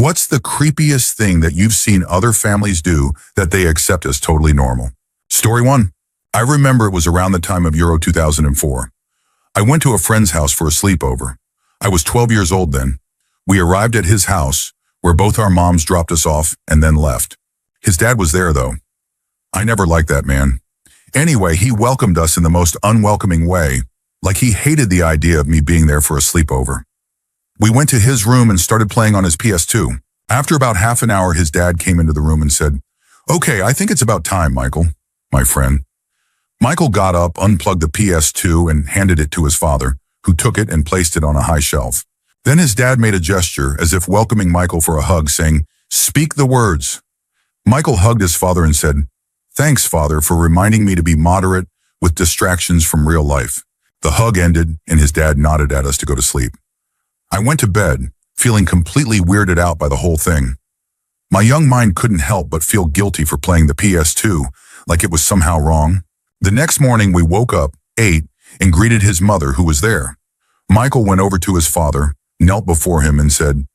What's the creepiest thing that you've seen other families do that they accept as totally normal? Story 1. I remember it was around the time of Euro 2004. I went to a friend's house for a sleepover. I was 12 years old then. We arrived at his house, where both our moms dropped us off and then left. His dad was there, though. I never liked that man. Anyway, he welcomed us in the most unwelcoming way, like he hated the idea of me being there for a sleepover. We went to his room and started playing on his PS2. After about half an hour, his dad came into the room and said, "Okay, I think it's about time, Michael," my friend. Michael got up, unplugged the PS2, and handed it to his father, who took it and placed it on a high shelf. Then his dad made a gesture as if welcoming Michael for a hug, saying, "Speak the words." Michael hugged his father and said, "Thanks, Father, for reminding me to be moderate with distractions from real life." The hug ended, and his dad nodded at us to go to sleep. I went to bed, feeling completely weirded out by the whole thing. My young mind couldn't help but feel guilty for playing the PS2, like it was somehow wrong. The next morning we woke up, ate, and greeted his mother, who was there. Michael went over to his father, knelt before him and said,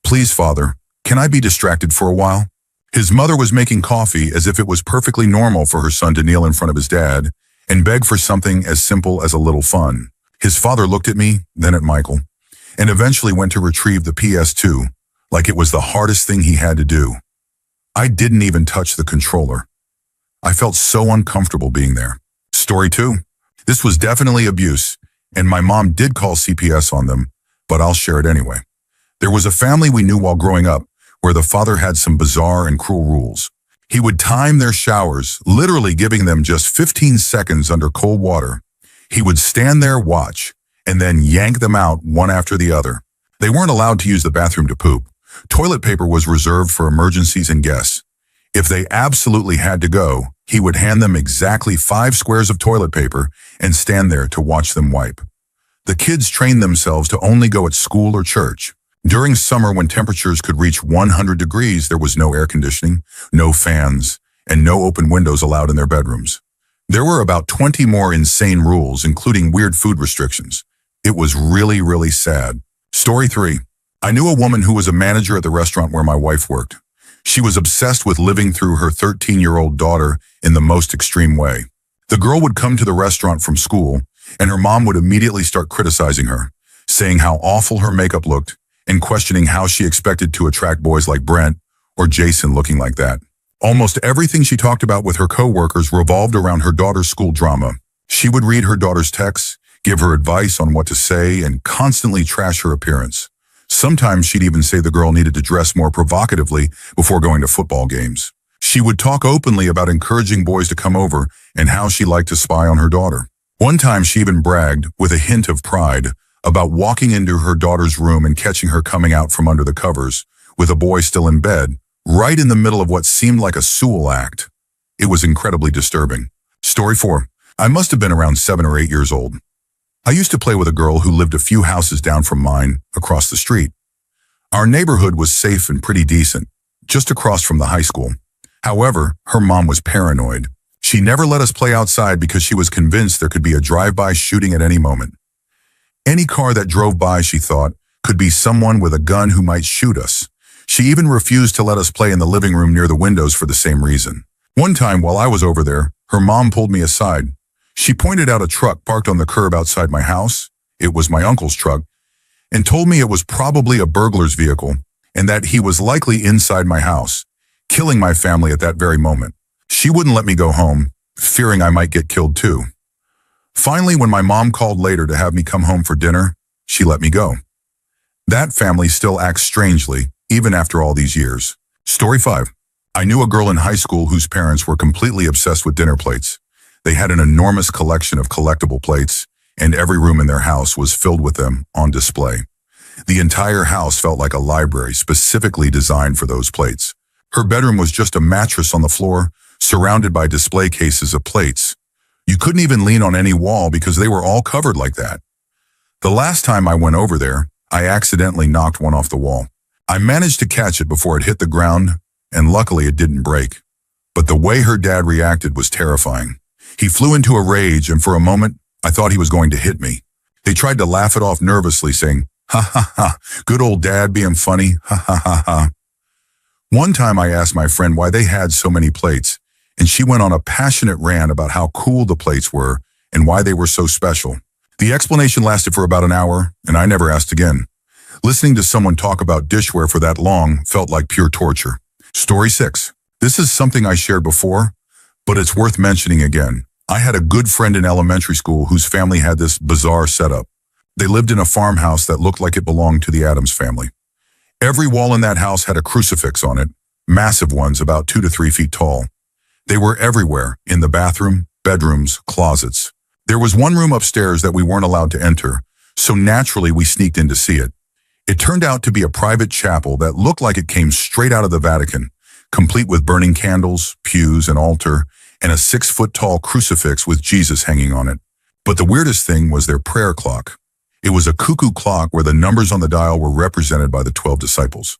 "Please, Father, can I be distracted for a while?" His mother was making coffee as if it was perfectly normal for her son to kneel in front of his dad and beg for something as simple as a little fun. His father looked at me, then at Michael, and eventually went to retrieve the PS2, like it was the hardest thing he had to do. I didn't even touch the controller. I felt so uncomfortable being there. Story 2. This was definitely abuse, and my mom did call CPS on them, but I'll share it anyway. There was a family we knew while growing up where the father had some bizarre and cruel rules. He would time their showers, literally giving them just 15 seconds under cold water. He would stand there, watch, and then yank them out one after the other. They weren't allowed to use the bathroom to poop. Toilet paper was reserved for emergencies and guests. If they absolutely had to go, he would hand them exactly 5 squares of toilet paper and stand there to watch them wipe. The kids trained themselves to only go at school or church. During summer, when temperatures could reach 100 degrees, there was no air conditioning, no fans, and no open windows allowed in their bedrooms. There were about 20 more insane rules, including weird food restrictions. It was really, really sad. Story 3. I knew a woman who was a manager at the restaurant where my wife worked. She was obsessed with living through her 13-year-old daughter in the most extreme way. The girl would come to the restaurant from school, and her mom would immediately start criticizing her, saying how awful her makeup looked, and questioning how she expected to attract boys like Brent or Jason looking like that. Almost everything she talked about with her coworkers revolved around her daughter's school drama. She would read her daughter's texts, give her advice on what to say, and constantly trash her appearance. Sometimes she'd even say the girl needed to dress more provocatively before going to football games. She would talk openly about encouraging boys to come over and how she liked to spy on her daughter. One time she even bragged, with a hint of pride, about walking into her daughter's room and catching her coming out from under the covers, with a boy still in bed, right in the middle of what seemed like a Sewell act. It was incredibly disturbing. Story 4. I must have been around 7 or 8 years old. I used to play with a girl who lived a few houses down from mine, across the street. Our neighborhood was safe and pretty decent, just across from the high school. However, her mom was paranoid. She never let us play outside because she was convinced there could be a drive-by shooting at any moment. Any car that drove by, she thought, could be someone with a gun who might shoot us. She even refused to let us play in the living room near the windows for the same reason. One time, while I was over there, her mom pulled me aside. She pointed out a truck parked on the curb outside my house. It was my uncle's truck, and told me it was probably a burglar's vehicle and that he was likely inside my house, killing my family at that very moment. She wouldn't let me go home, fearing I might get killed too. Finally, when my mom called later to have me come home for dinner, she let me go. That family still acts strangely, even after all these years. Story 5. I knew a girl in high school whose parents were completely obsessed with dinner plates. They had an enormous collection of collectible plates, and every room in their house was filled with them on display. The entire house felt like a library specifically designed for those plates. Her bedroom was just a mattress on the floor, surrounded by display cases of plates. You couldn't even lean on any wall because they were all covered like that. The last time I went over there, I accidentally knocked one off the wall. I managed to catch it before it hit the ground, and luckily it didn't break. But the way her dad reacted was terrifying. He flew into a rage, and for a moment, I thought he was going to hit me. They tried to laugh it off nervously, saying, "Ha ha ha, good old dad being funny, ha ha ha ha." One time I asked my friend why they had so many plates, and she went on a passionate rant about how cool the plates were and why they were so special. The explanation lasted for about an hour, and I never asked again. Listening to someone talk about dishware for that long felt like pure torture. Story 6. This is something I shared before, but it's worth mentioning again. I had a good friend in elementary school whose family had this bizarre setup. They lived in a farmhouse that looked like it belonged to the Addams family. Every wall in that house had a crucifix on it, massive ones about 2 to 3 feet tall. They were everywhere, in the bathroom, bedrooms, closets. There was one room upstairs that we weren't allowed to enter, so naturally we sneaked in to see it. It turned out to be a private chapel that looked like it came straight out of the Vatican, complete with burning candles, pews, an altar, and a 6-foot-tall crucifix with Jesus hanging on it. But the weirdest thing was their prayer clock. It was a cuckoo clock where the numbers on the dial were represented by the 12 disciples.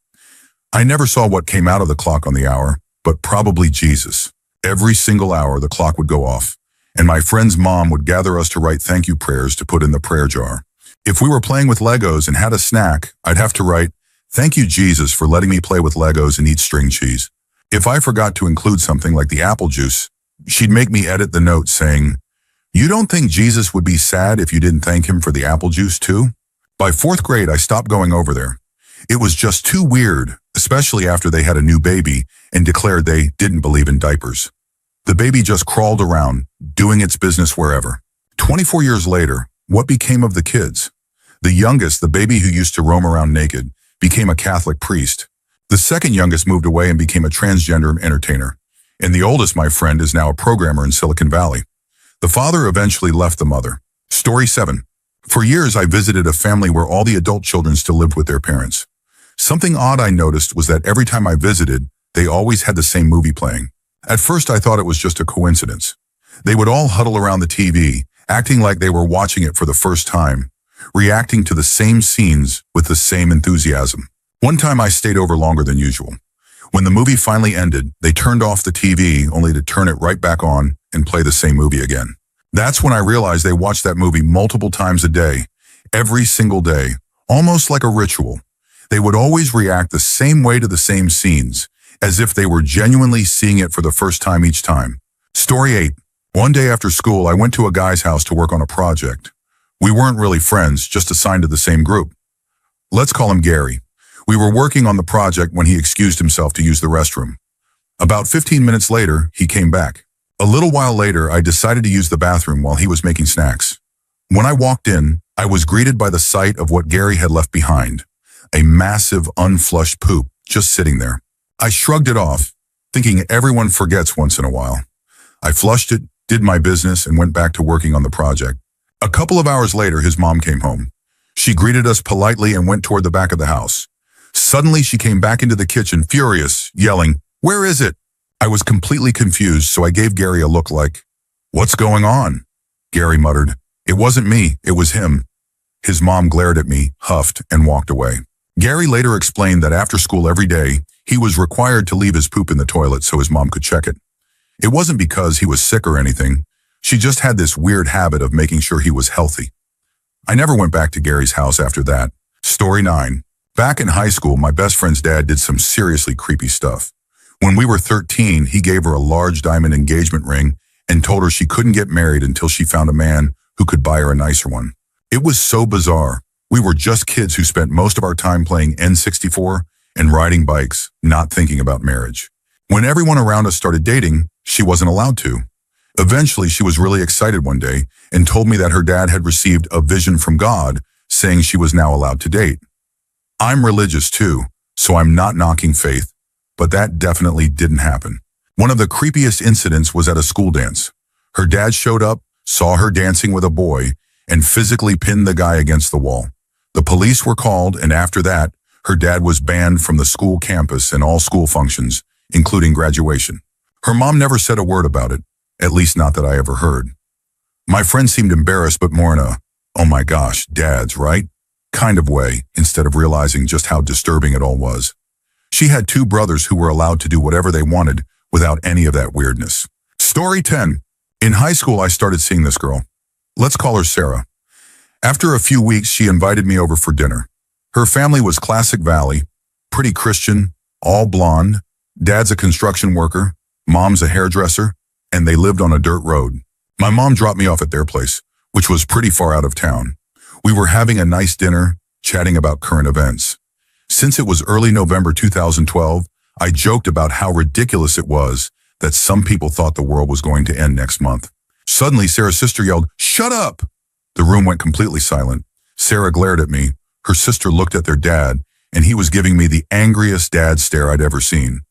I never saw what came out of the clock on the hour, but probably Jesus. Every single hour the clock would go off, and my friend's mom would gather us to write thank you prayers to put in the prayer jar. If we were playing with Legos and had a snack, I'd have to write, "Thank you, Jesus, for letting me play with Legos and eat string cheese." If I forgot to include something like the apple juice, she'd make me edit the note saying, "You don't think Jesus would be sad if you didn't thank him for the apple juice too?" By 4th grade, I stopped going over there. It was just too weird, especially after they had a new baby and declared they didn't believe in diapers. The baby just crawled around, doing its business wherever. 24 years later, what became of the kids? The youngest, the baby who used to roam around naked, became a Catholic priest. The second youngest moved away and became a transgender entertainer. And the oldest, my friend, is now a programmer in Silicon Valley. The father eventually left the mother. Story 7. For years, I visited a family where all the adult children still lived with their parents. Something odd I noticed was that every time I visited, they always had the same movie playing. At first, I thought it was just a coincidence. They would all huddle around the TV, acting like they were watching it for the first time, reacting to the same scenes with the same enthusiasm. One time I stayed over longer than usual. When the movie finally ended, they turned off the TV only to turn it right back on and play the same movie again. That's when I realized they watched that movie multiple times a day, every single day, almost like a ritual. They would always react the same way to the same scenes, as if they were genuinely seeing it for the first time each time. Story 8. One day after school, I went to a guy's house to work on a project. We weren't really friends, just assigned to the same group. Let's call him Gary. We were working on the project when he excused himself to use the restroom. About 15 minutes later, he came back. A little while later, I decided to use the bathroom while he was making snacks. When I walked in, I was greeted by the sight of what Gary had left behind, a massive unflushed poop just sitting there. I shrugged it off, thinking everyone forgets once in a while. I flushed it, did my business, and went back to working on the project. A couple of hours later, his mom came home. She greeted us politely and went toward the back of the house. Suddenly, she came back into the kitchen, furious, yelling, "Where is it?" I was completely confused, so I gave Gary a look like, "What's going on?" Gary muttered, "It wasn't me, it was him." His mom glared at me, huffed, and walked away. Gary later explained that after school every day, he was required to leave his poop in the toilet so his mom could check it. It wasn't because he was sick or anything. She just had this weird habit of making sure he was healthy. I never went back to Gary's house after that. Story 9. Back in high school, my best friend's dad did some seriously creepy stuff. When we were 13, he gave her a large diamond engagement ring and told her she couldn't get married until she found a man who could buy her a nicer one. It was so bizarre. We were just kids who spent most of our time playing N64 and riding bikes, not thinking about marriage. When everyone around us started dating, she wasn't allowed to. Eventually, she was really excited one day and told me that her dad had received a vision from God saying she was now allowed to date. I'm religious too, so I'm not knocking faith, but that definitely didn't happen. One of the creepiest incidents was at a school dance. Her dad showed up, saw her dancing with a boy, and physically pinned the guy against the wall. The police were called, and after that, her dad was banned from the school campus and all school functions, including graduation. Her mom never said a word about it, at least not that I ever heard. My friend seemed embarrassed, but more in a, "Oh my gosh, dads, right?" kind of way, instead of realizing just how disturbing it all was. She had 2 brothers who were allowed to do whatever they wanted without any of that weirdness. Story 10. In high school, I started seeing this girl. Let's call her Sarah. After a few weeks, she invited me over for dinner. Her family was classic Valley, pretty Christian, all blonde, Dad's a construction worker, mom's a hairdresser, and they lived on a dirt road. My mom dropped me off at their place, which was pretty far out of town. We were having a nice dinner, chatting about current events. Since it was early November 2012, I joked about how ridiculous it was that some people thought the world was going to end next month. Suddenly, Sarah's sister yelled, "Shut up!" The room went completely silent. Sarah glared at me. Her sister looked at their dad, and he was giving me the angriest dad stare I'd ever seen.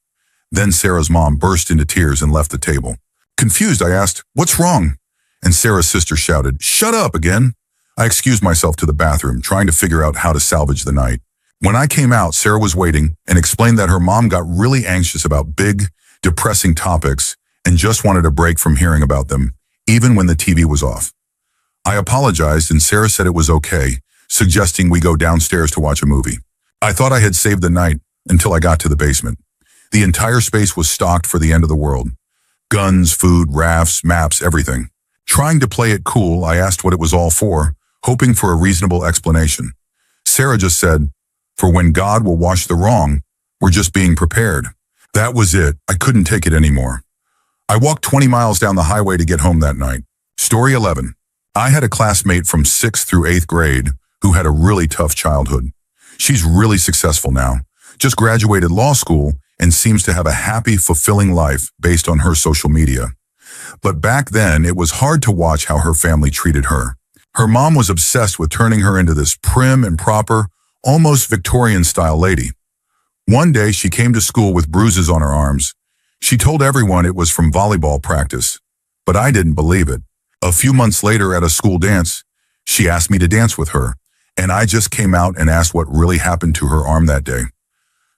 Then Sarah's mom burst into tears and left the table. Confused, I asked, "What's wrong?" And Sarah's sister shouted, "Shut up again!" I excused myself to the bathroom, trying to figure out how to salvage the night. When I came out, Sarah was waiting and explained that her mom got really anxious about big, depressing topics and just wanted a break from hearing about them, even when the TV was off. I apologized and Sarah said it was okay, suggesting we go downstairs to watch a movie. I thought I had saved the night until I got to the basement. The entire space was stocked for the end of the world. Guns, food, rafts, maps, everything. Trying to play it cool, I asked what it was all for, hoping for a reasonable explanation. Sarah just said, "For when God will wash the wrong, we're just being prepared." That was it. I couldn't take it anymore. I walked 20 miles down the highway to get home that night. Story 11. I had a classmate from 6th through 8th grade who had a really tough childhood. She's really successful now, just graduated law school, and seems to have a happy, fulfilling life based on her social media. But back then, it was hard to watch how her family treated her. Her mom was obsessed with turning her into this prim and proper, almost Victorian-style lady. One day, she came to school with bruises on her arms. She told everyone it was from volleyball practice, but I didn't believe it. A few months later at a school dance, she asked me to dance with her, and I just came out and asked what really happened to her arm that day.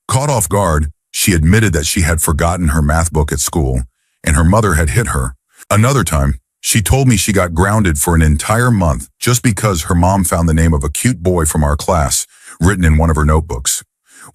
Caught off guard, she admitted that she had forgotten her math book at school, and her mother had hit her. Another time, she told me she got grounded for an entire month just because her mom found the name of a cute boy from our class written in one of her notebooks.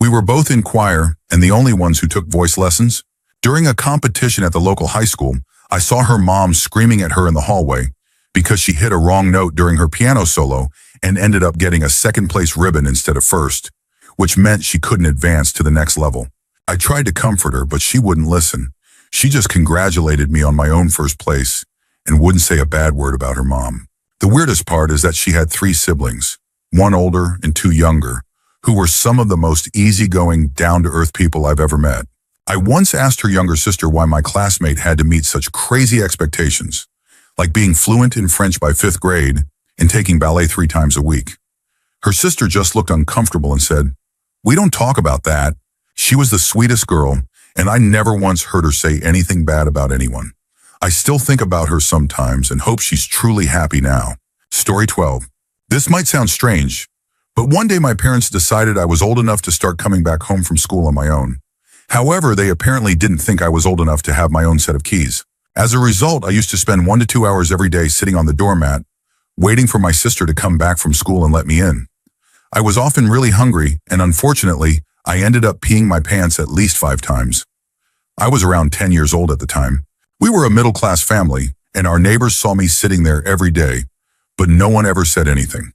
We were both in choir and the only ones who took voice lessons. During a competition at the local high school, I saw her mom screaming at her in the hallway because she hit a wrong note during her piano solo and ended up getting a second-place ribbon instead of first, which meant she couldn't advance to the next level. I tried to comfort her, but she wouldn't listen. She just congratulated me on my own first place and wouldn't say a bad word about her mom. The weirdest part is that she had 3 siblings, 1 older and 2 younger, who were some of the most easygoing, down-to-earth people I've ever met. I once asked her younger sister why my classmate had to meet such crazy expectations, like being fluent in French by 5th grade and taking ballet 3 times a week. Her sister just looked uncomfortable and said, "We don't talk about that." She was the sweetest girl, and I never once heard her say anything bad about anyone. I still think about her sometimes and hope she's truly happy now. Story 12. This might sound strange, but one day my parents decided I was old enough to start coming back home from school on my own. However, they apparently didn't think I was old enough to have my own set of keys. As a result, I used to spend 1 to 2 hours every day sitting on the doormat, waiting for my sister to come back from school and let me in. I was often really hungry, and unfortunately, I ended up peeing my pants at least 5 times. I was around 10 years old at the time. We were a middle-class family, and our neighbors saw me sitting there every day, but no one ever said anything.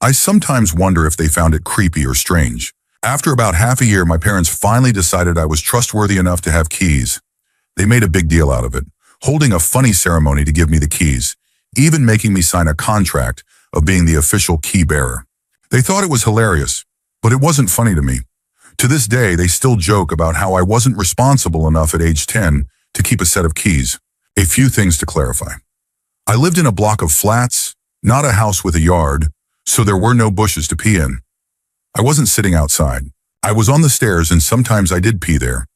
I sometimes wonder if they found it creepy or strange. After about half a year, my parents finally decided I was trustworthy enough to have keys. They made a big deal out of it, holding a funny ceremony to give me the keys, even making me sign a contract of being the official key bearer. They thought it was hilarious, but it wasn't funny to me. To this day, they still joke about how I wasn't responsible enough at age 10 to keep a set of keys. A few things to clarify. I lived in a block of flats, not a house with a yard, so there were no bushes to pee in. I wasn't sitting outside. I was on the stairs and sometimes I did pee there,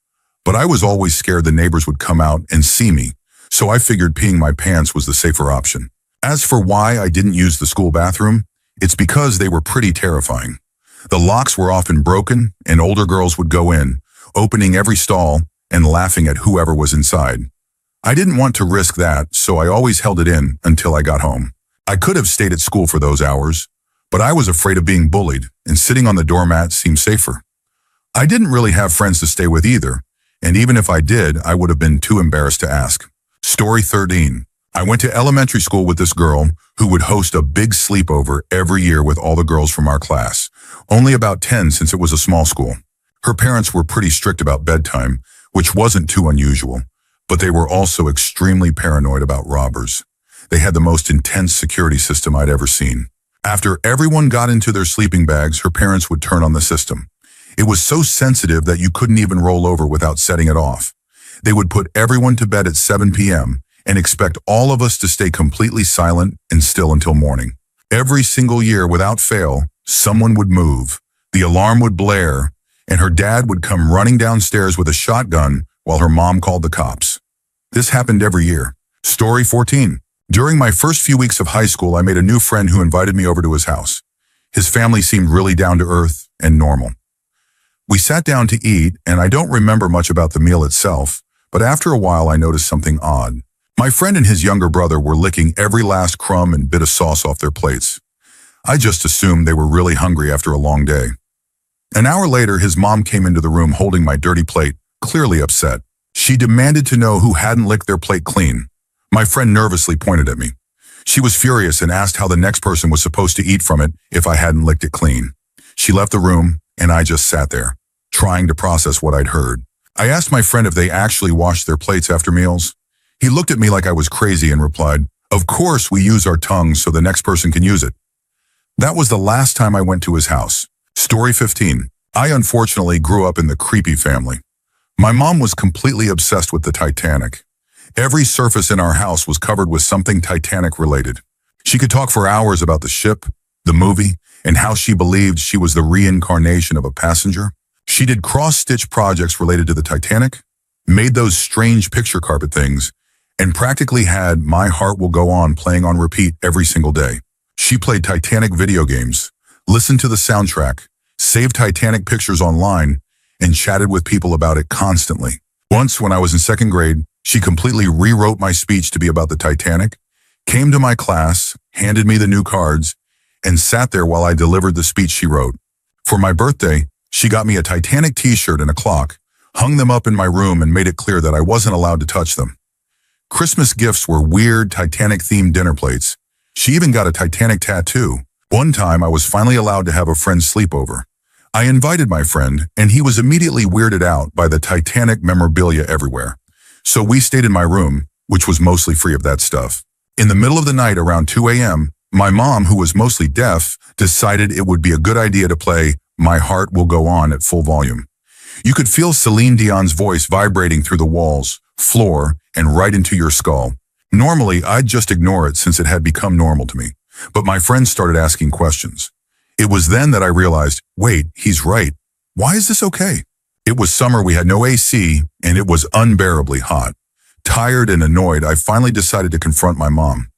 but I was always scared the neighbors would come out and see me, so I figured peeing my pants was the safer option. As for why I didn't use the school bathroom, it's because they were pretty terrifying. The locks were often broken and older girls would go in, opening every stall and laughing at whoever was inside. I didn't want to risk that, so I always held it in until I got home. I could have stayed at school for those hours, but I was afraid of being bullied, and sitting on the doormat seemed safer. I didn't really have friends to stay with either, and even if I did, I would have been too embarrassed to ask. Story 13. I went to elementary school with this girl who would host a big sleepover every year with all the girls from our class, only about 10 since it was a small school. Her parents were pretty strict about bedtime, which wasn't too unusual, but they were also extremely paranoid about robbers. They had the most intense security system I'd ever seen. After everyone got into their sleeping bags, her parents would turn on the system. It was so sensitive that you couldn't even roll over without setting it off. They would put everyone to bed at 7 p.m. and expect all of us to stay completely silent and still until morning. Every single year, without fail, someone would move, the alarm would blare, and her dad would come running downstairs with a shotgun while her mom called the cops. This happened every year. Story 14. During my first few weeks of high school, I made a new friend who invited me over to his house. His family seemed really down to earth and normal. We sat down to eat, and I don't remember much about the meal itself, but after a while I noticed something odd. My friend and his younger brother were licking every last crumb and bit of sauce off their plates. I just assumed they were really hungry after a long day. An hour later, his mom came into the room holding my dirty plate, clearly upset. She demanded to know who hadn't licked their plate clean. My friend nervously pointed at me. She was furious and asked how the next person was supposed to eat from it if I hadn't licked it clean. She left the room, and I just sat there, trying to process what I'd heard. I asked my friend if they actually washed their plates after meals. He looked at me like I was crazy and replied, "Of course we use our tongues so the next person can use it." That was the last time I went to his house. Story 15. I unfortunately grew up in the creepy family. My mom was completely obsessed with the Titanic. Every surface in our house was covered with something Titanic related. She could talk for hours about the ship, the movie, and how she believed she was the reincarnation of a passenger. She did cross-stitch projects related to the Titanic, made those strange picture carpet things, and practically had My Heart Will Go On playing on repeat every single day. She played Titanic video games, listened to the soundtrack, saved Titanic pictures online, and chatted with people about it constantly. Once, when I was in second grade, she completely rewrote my speech to be about the Titanic, came to my class, handed me the new cards, and sat there while I delivered the speech she wrote. For my birthday, she got me a Titanic t-shirt and a clock, hung them up in my room, and made it clear that I wasn't allowed to touch them. Christmas gifts were weird Titanic-themed dinner plates. She even got a Titanic tattoo. One time, I was finally allowed to have a friend's sleepover. I invited my friend, and he was immediately weirded out by the Titanic memorabilia everywhere. So we stayed in my room, which was mostly free of that stuff. In the middle of the night, around 2 a.m., my mom, who was mostly deaf, decided it would be a good idea to play My Heart Will Go On at full volume. You could feel Celine Dion's voice vibrating through the walls, floor, and right into your skull. Normally, I'd just ignore it since it had become normal to me, but my friends started asking questions. It was then that I realized, wait, he's right. Why is this okay? It was summer, we had no AC, and it was unbearably hot. Tired and annoyed, I finally decided to confront my mom.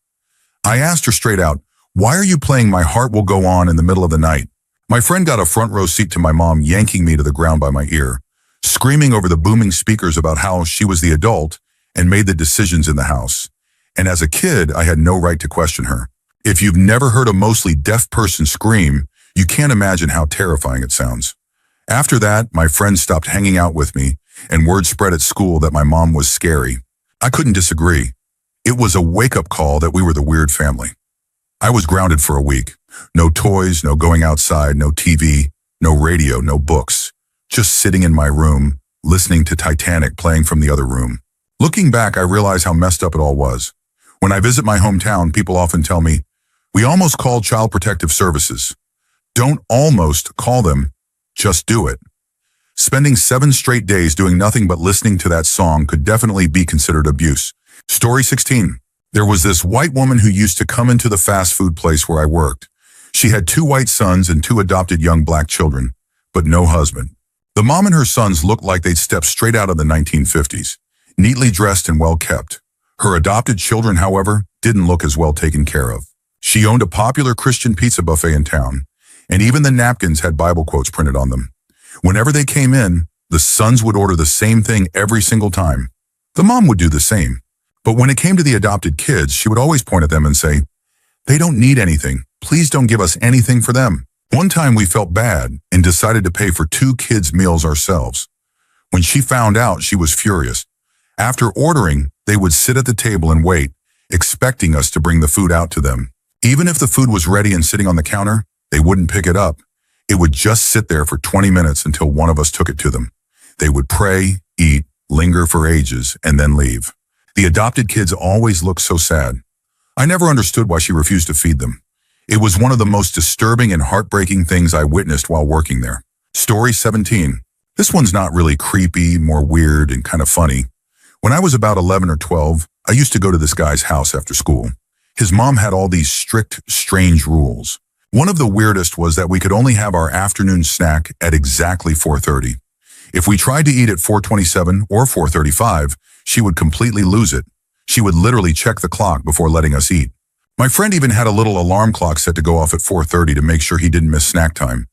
I asked her straight out, "Why are you playing My Heart Will Go On in the middle of the night?" My friend got a front row seat to my mom yanking me to the ground by my ear, screaming over the booming speakers about how she was the adult and made the decisions in the house. And as a kid, I had no right to question her. If you've never heard a mostly deaf person scream, you can't imagine how terrifying it sounds. After that, my friends stopped hanging out with me, and word spread at school that my mom was scary. I couldn't disagree. It was a wake-up call that we were the weird family. I was grounded for a week. No toys, no going outside, no TV, no radio, no books. Just sitting in my room, listening to Titanic playing from the other room. Looking back, I realize how messed up it all was. When I visit my hometown, people often tell me, "We almost called Child Protective Services." Don't almost call them, just do it. Spending 7 straight days doing nothing but listening to that song could definitely be considered abuse. Story 16. There was this white woman who used to come into the fast food place where I worked. She had 2 white sons and 2 adopted young black children, but no husband. The mom and her sons looked like they'd stepped straight out of the 1950s, neatly dressed and well kept. Her adopted children, however, didn't look as well taken care of. She owned a popular Christian pizza buffet in town, and even the napkins had Bible quotes printed on them. Whenever they came in, the sons would order the same thing every single time. The mom would do the same. But when it came to the adopted kids, she would always point at them and say, "They don't need anything. Please don't give us anything for them." One time we felt bad and decided to pay for 2 kids' meals ourselves. When she found out, she was furious. After ordering, they would sit at the table and wait, expecting us to bring the food out to them. Even if the food was ready and sitting on the counter, they wouldn't pick it up. It would just sit there for 20 minutes until one of us took it to them. They would pray, eat, linger for ages, and then leave. The adopted kids always looked so sad. I never understood why she refused to feed them. It was one of the most disturbing and heartbreaking things I witnessed while working there. Story 17. This one's not really creepy, more weird and kind of funny. When I was about 11 or 12, I used to go to this guy's house after school. His mom had all these strict, strange rules. One of the weirdest was that we could only have our afternoon snack at exactly 4:30. If we tried to eat at 4:27 or 4:35, she would completely lose it. She would literally check the clock before letting us eat. My friend even had a little alarm clock set to go off at 4:30 to make sure he didn't miss snack time.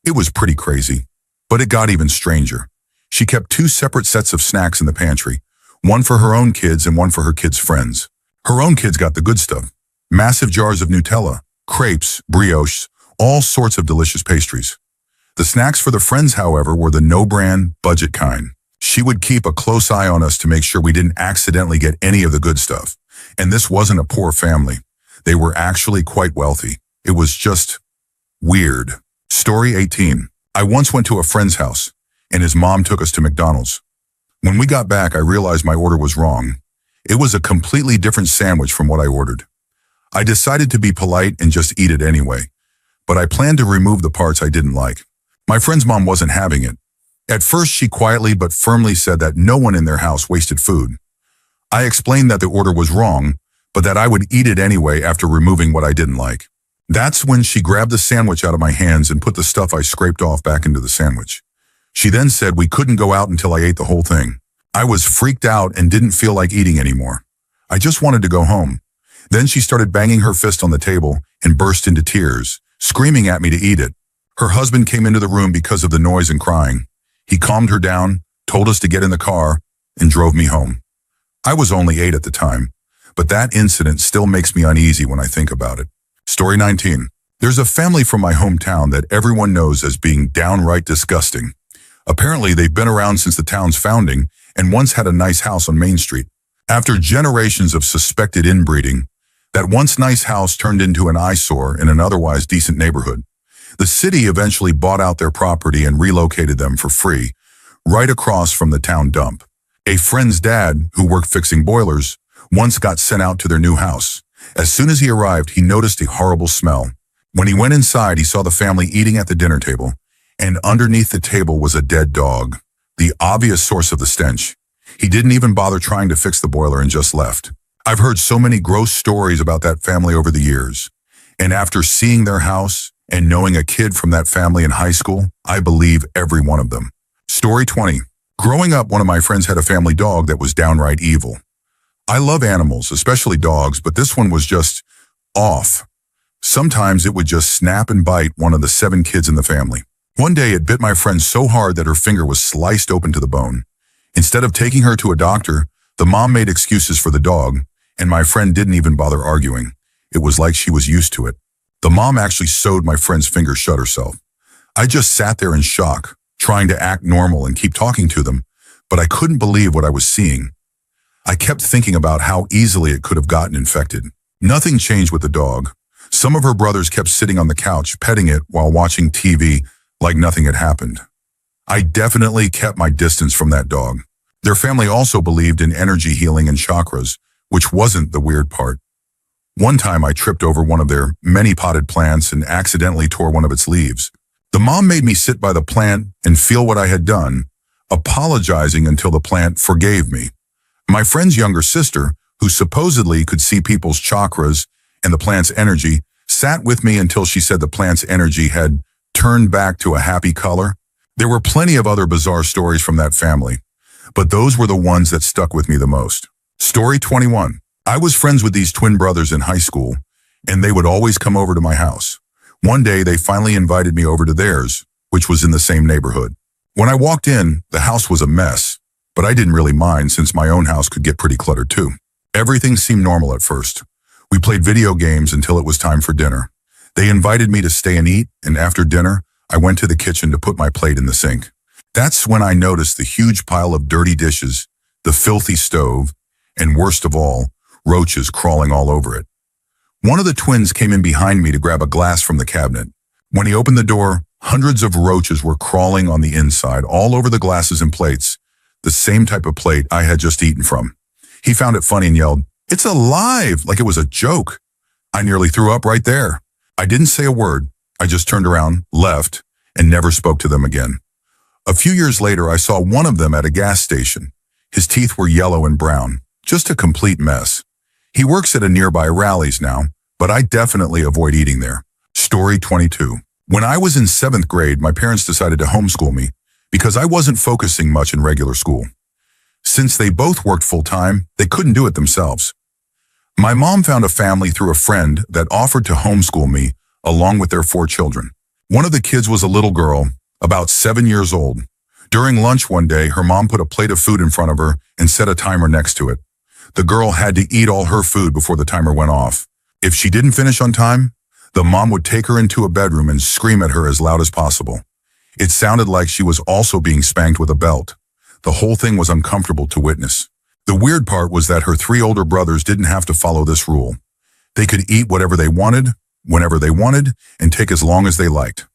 It was pretty crazy, but it got even stranger. She kept 2 separate sets of snacks in the pantry, one for her own kids and one for her kids' friends. Her own kids got the good stuff, massive jars of Nutella, crepes, brioches, all sorts of delicious pastries. The snacks for the friends, however, were the no-brand, budget kind. She would keep a close eye on us to make sure we didn't accidentally get any of the good stuff. And this wasn't a poor family. They were actually quite wealthy. It was just weird. Story 18. I once went to a friend's house, and his mom took us to McDonald's. When we got back, I realized my order was wrong. It was a completely different sandwich from what I ordered. I decided to be polite and just eat it anyway, but I planned to remove the parts I didn't like. My friend's mom wasn't having it. At first, she quietly but firmly said that no one in their house wasted food. I explained that the order was wrong, but that I would eat it anyway after removing what I didn't like. That's when she grabbed the sandwich out of my hands and put the stuff I scraped off back into the sandwich. She then said we couldn't go out until I ate the whole thing. I was freaked out and didn't feel like eating anymore. I just wanted to go home. Then she started banging her fist on the table and burst into tears, screaming at me to eat it. Her husband came into the room because of the noise and crying. He calmed her down, told us to get in the car, and drove me home. I was only 8 at the time, but that incident still makes me uneasy when I think about it. Story 19. There's a family from my hometown that everyone knows as being downright disgusting. Apparently, they've been around since the town's founding and once had a nice house on Main Street. After generations of suspected inbreeding, that once nice house turned into an eyesore in an otherwise decent neighborhood. The city eventually bought out their property and relocated them for free, right across from the town dump. A friend's dad, who worked fixing boilers, once got sent out to their new house. As soon as he arrived, he noticed a horrible smell. When he went inside, he saw the family eating at the dinner table, and underneath the table was a dead dog, the obvious source of the stench. He didn't even bother trying to fix the boiler and just left. I've heard so many gross stories about that family over the years, and after seeing their house and knowing a kid from that family in high school, I believe every one of them. Story 20. Growing up, one of my friends had a family dog that was downright evil. I love animals, especially dogs, but this one was just off. Sometimes it would just snap and bite one of the 7 kids in the family. One day it bit my friend so hard that her finger was sliced open to the bone. Instead of taking her to a doctor, the mom made excuses for the dog, and my friend didn't even bother arguing. It was like she was used to it. The mom actually sewed my friend's finger shut herself. I just sat there in shock, trying to act normal and keep talking to them, but I couldn't believe what I was seeing. I kept thinking about how easily it could have gotten infected. Nothing changed with the dog. Some of her brothers kept sitting on the couch, petting it while watching TV like nothing had happened. I definitely kept my distance from that dog. Their family also believed in energy healing and chakras, which wasn't the weird part. One time I tripped over one of their many potted plants and accidentally tore one of its leaves. The mom made me sit by the plant and feel what I had done, apologizing until the plant forgave me. My friend's younger sister, who supposedly could see people's chakras and the plant's energy, sat with me until she said the plant's energy had turned back to a happy color. There were plenty of other bizarre stories from that family, but those were the ones that stuck with me the most. Story 21. I was friends with these twin brothers in high school, and they would always come over to my house. One day, they finally invited me over to theirs, which was in the same neighborhood. When I walked in, the house was a mess, but I didn't really mind since my own house could get pretty cluttered too. Everything seemed normal at first. We played video games until it was time for dinner. They invited me to stay and eat, and after dinner, I went to the kitchen to put my plate in the sink. That's when I noticed the huge pile of dirty dishes, the filthy stove, and worst of all, roaches crawling all over it. One of the twins came in behind me to grab a glass from the cabinet. When he opened the door, hundreds of roaches were crawling on the inside, all over the glasses and plates. the same type of plate I had just eaten from. He found it funny and yelled, "It's alive!" like it was a joke. I nearly threw up right there. I didn't say a word. I just turned around, left, and never spoke to them again. A few years later, I saw one of them at a gas station. His teeth were yellow and brown, just a complete mess. He works at a nearby Rally's now, but I definitely avoid eating there. Story 22. When I was in 7th grade, my parents decided to homeschool me because I wasn't focusing much in regular school. Since they both worked full-time, they couldn't do it themselves. My mom found a family through a friend that offered to homeschool me along with their 4 children. One of the kids was a little girl, about 7 years old. During lunch one day, her mom put a plate of food in front of her and set a timer next to it. The girl had to eat all her food before the timer went off. If she didn't finish on time, the mom would take her into a bedroom and scream at her as loud as possible. It sounded like she was also being spanked with a belt. The whole thing was uncomfortable to witness. The weird part was that her 3 older brothers didn't have to follow this rule. They could eat whatever they wanted, whenever they wanted, and take as long as they liked.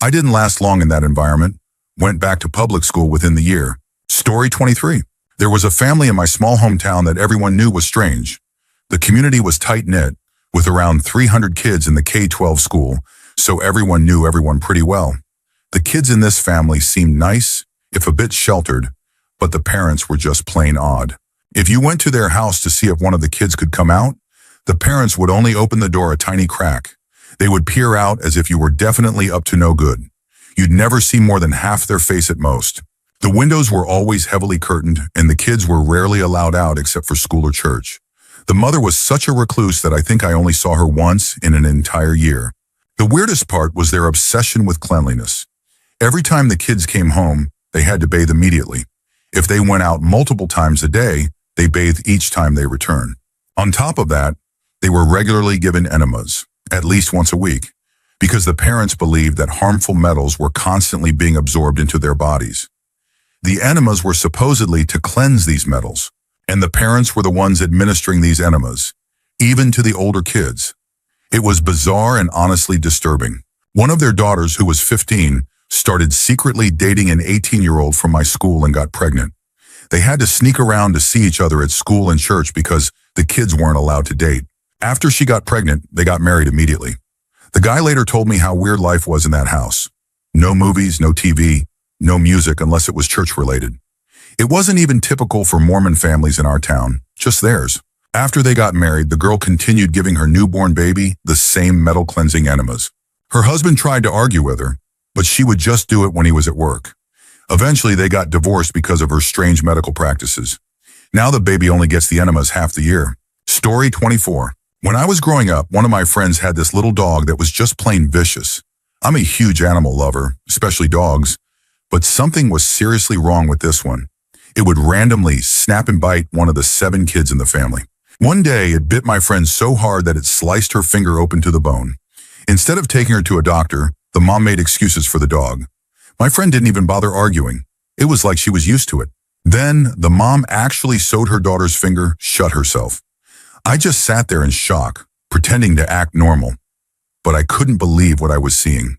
I didn't last long in that environment. Went back to public school within the year. Story 23. There was a family in my small hometown that everyone knew was strange. The community was tight-knit, with around 300 kids in the K-12 school, so everyone knew everyone pretty well. The kids in this family seemed nice, if a bit sheltered, but the parents were just plain odd. If you went to their house to see if one of the kids could come out, the parents would only open the door a tiny crack. They would peer out as if you were definitely up to no good. You'd never see more than half their face at most. The windows were always heavily curtained, and the kids were rarely allowed out except for school or church. The mother was such a recluse that I think I only saw her once in an entire year. The weirdest part was their obsession with cleanliness. Every time the kids came home, they had to bathe immediately. If they went out multiple times a day, they bathed each time they returned. On top of that, they were regularly given enemas, at least once a week, because the parents believed that harmful metals were constantly being absorbed into their bodies. The enemas were supposedly to cleanse these metals, and the parents were the ones administering these enemas, even to the older kids. It was bizarre and honestly disturbing. One of their daughters, who was 15, started secretly dating an 18-year-old from my school and got pregnant. They had to sneak around to see each other at school and church because the kids weren't allowed to date. After she got pregnant, they got married immediately. The guy later told me how weird life was in that house. No movies, no TV, no music unless it was church-related. It wasn't even typical for Mormon families in our town, just theirs. After they got married, the girl continued giving her newborn baby the same metal-cleansing enemas. Her husband tried to argue with her, but she would just do it when he was at work. Eventually, they got divorced because of her strange medical practices. Now the baby only gets the enemas half the year. Story 24. When I was growing up, one of my friends had this little dog that was just plain vicious. I'm a huge animal lover, especially dogs, but something was seriously wrong with this one. It would randomly snap and bite one of the 7 kids in the family. One day, it bit my friend so hard that it sliced her finger open to the bone. Instead of taking her to a doctor, the mom made excuses for the dog. My friend didn't even bother arguing. It was like she was used to it. Then, the mom actually sewed her daughter's finger shut herself. I just sat there in shock, pretending to act normal. But I couldn't believe what I was seeing.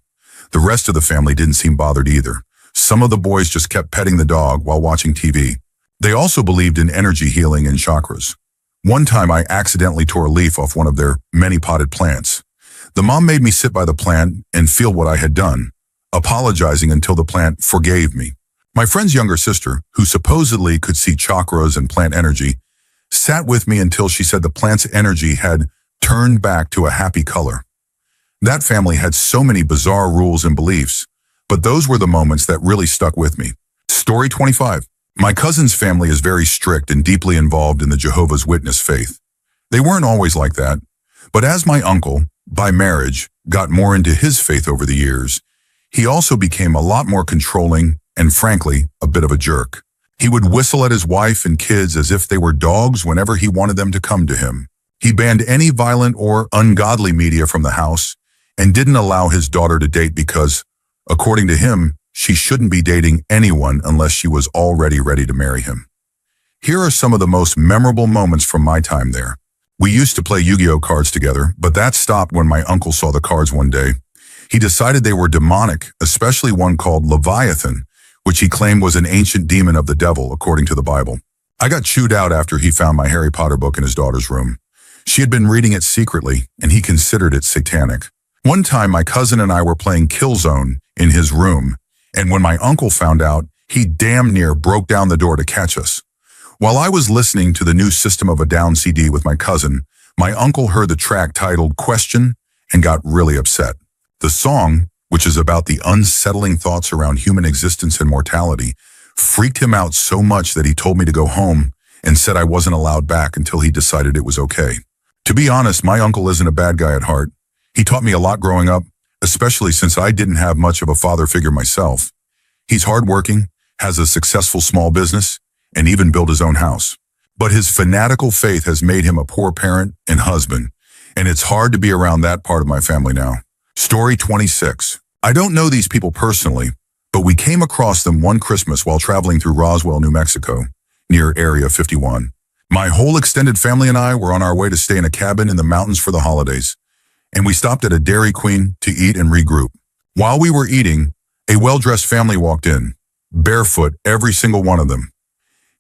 The rest of the family didn't seem bothered either. Some of the boys just kept petting the dog while watching TV. They also believed in energy healing and chakras. One time I accidentally tore a leaf off one of their many potted plants. The mom made me sit by the plant and feel what I had done, apologizing until the plant forgave me. My friend's younger sister, who supposedly could see chakras and plant energy, sat with me until she said the plant's energy had turned back to a happy color. That family had so many bizarre rules and beliefs, but those were the moments that really stuck with me. Story 25. My cousin's family is very strict and deeply involved in the Jehovah's Witness faith. They weren't always like that, but as my uncle, by marriage, got more into his faith over the years, he also became a lot more controlling and, frankly, a bit of a jerk. He would whistle at his wife and kids as if they were dogs whenever he wanted them to come to him. He banned any violent or ungodly media from the house and didn't allow his daughter to date because, according to him, she shouldn't be dating anyone unless she was already ready to marry him. Here are some of the most memorable moments from my time there. We used to play Yu-Gi-Oh cards together, but that stopped when my uncle saw the cards one day. He decided they were demonic, especially one called Leviathan, which he claimed was an ancient demon of the devil, according to the Bible. I got chewed out after he found my Harry Potter book in his daughter's room. She had been reading it secretly, and he considered it satanic. One time, my cousin and I were playing Killzone in his room, and when my uncle found out, he damn near broke down the door to catch us. While I was listening to the new System of a Down CD with my cousin, my uncle heard the track titled Question and got really upset. The song, which is about the unsettling thoughts around human existence and mortality, freaked him out so much that he told me to go home and said I wasn't allowed back until he decided it was okay. To be honest, my uncle isn't a bad guy at heart. He taught me a lot growing up, especially since I didn't have much of a father figure myself. He's hardworking, has a successful small business, and even built his own house. But his fanatical faith has made him a poor parent and husband, and it's hard to be around that part of my family now. Story 26. I don't know these people personally, but we came across them one Christmas while traveling through Roswell, New Mexico, near Area 51. My whole extended family and I were on our way to stay in a cabin in the mountains for the holidays, and we stopped at a Dairy Queen to eat and regroup. While we were eating, a well-dressed family walked in, barefoot, every single one of them.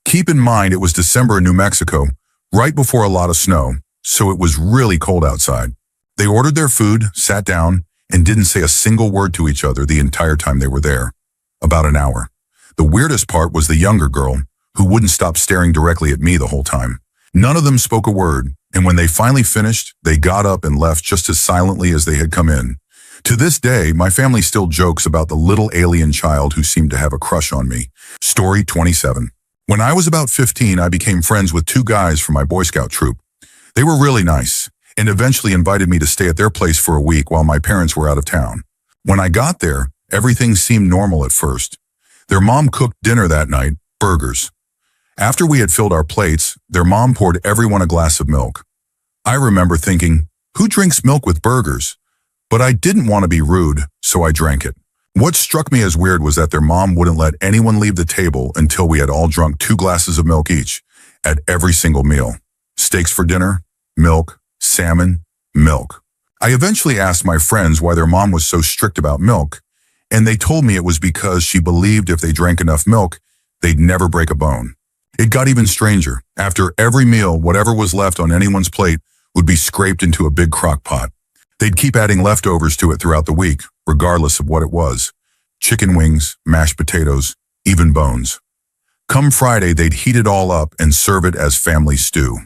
Keep in mind it was December in New Mexico, right before a lot of snow, so it was really cold outside. They ordered their food, sat down, and didn't say a single word to each other the entire time they were there. About an hour. The weirdest part was the younger girl, who wouldn't stop staring directly at me the whole time. None of them spoke a word, and when they finally finished, they got up and left just as silently as they had come in. To this day, my family still jokes about the little alien child who seemed to have a crush on me. Story 27. When I was about 15, I became friends with two guys from my Boy Scout troop. They were really nice, and eventually invited me to stay at their place for a week while my parents were out of town. When I got there, everything seemed normal at first. Their mom cooked dinner that night, burgers. After we had filled our plates, their mom poured everyone a glass of milk. I remember thinking, who drinks milk with burgers? But I didn't want to be rude, so I drank it. What struck me as weird was that their mom wouldn't let anyone leave the table until we had all drunk 2 glasses of milk each, at every single meal. Steaks for dinner, milk, salmon, milk. I eventually asked my friends why their mom was so strict about milk, and they told me it was because she believed if they drank enough milk, they'd never break a bone. It got even stranger. After every meal, whatever was left on anyone's plate would be scraped into a big crock pot. They'd keep adding leftovers to it throughout the week, regardless of what it was. Chicken wings, mashed potatoes, even bones. Come Friday, they'd heat it all up and serve it as family stew.